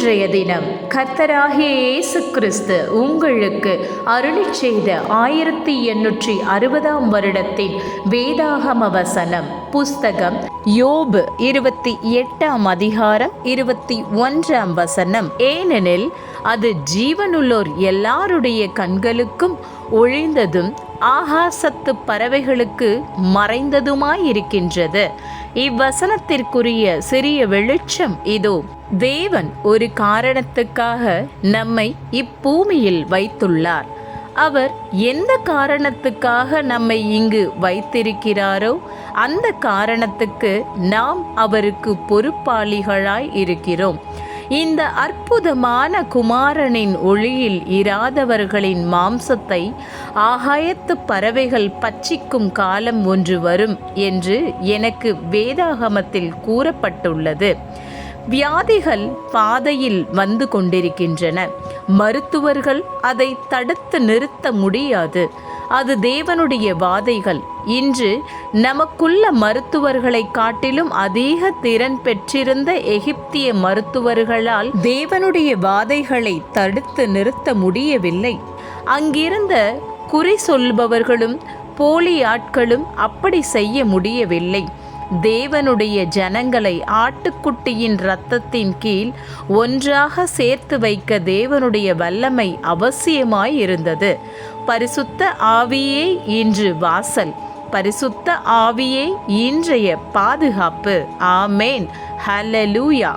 இன்றைய தினம் கர்த்தராகிய இயேசு கிறிஸ்து உங்களுக்கு அருளிச் செய்த 1860 வருடத்தின் வேதாகம வசனம். புஸ்தகம் யோபு 28 அதிகாரம் 21 வசனம். ஏனெனில் அது ஜீவனுள்ளோர் எல்லாருடைய கண்களுக்கும் ஒழிந்ததும் ஆகாசத்து பறவைகளுக்கு மறைந்ததுமாயிருக்கின்றது. இவ்வசனத்திற்குரிய சிறிய வெளிச்சம் இதோ. தேவன் ஒரு காரணத்துக்காக நம்மை இப்பூமியில் வைத்துள்ளார். அவர் எந்த காரணத்துக்காக நம்மை இங்கு வைத்திருக்கிறாரோ அந்த காரணத்துக்கு நாம் அவருக்கு பொறுப்பாளிகளாய் இருக்கிறோம். இந்த அற்புதமான குமாரனின் ஒளியில் இராதவர்களின் மாம்சத்தை ஆகாயத்து பறவைகள் பட்சிக்கும் காலம் ஒன்று வரும் என்று எனக்கு வேதாகமத்தில் கூறப்பட்டுள்ளது. வியாதிகள் பாதையில் வந்து கொண்டிருக்கின்றன. மருத்துவர்கள் அதை தடுத்து நிறுத்த முடியாது. அது தேவனுடைய வாதைகள். இன்று நமக்குள்ள மருத்துவர்களை காட்டிலும் அதிக திறன் பெற்றிருந்த எகிப்திய மருத்துவர்களால் தேவனுடைய வாதைகளை தடுத்து நிறுத்த முடியவில்லை. அங்கிருந்த குறி சொல்பவர்களும் போலி ஆட்களும் அப்படி செய்ய முடியவில்லை. தேவனுடைய ஜனங்களை ஆட்டுக்குட்டியின் இரத்தத்தின் கீழ் ஒன்றாக சேர்த்து வைக்க தேவனுடைய வல்லமை அவசியமாய் இருந்தது. பரிசுத்த ஆவியே இன்று வாசல். பரிசுத்த ஆவியே இன்றைய பாதுகாப்பு. ஆமேன். ஹல்லேலூயா.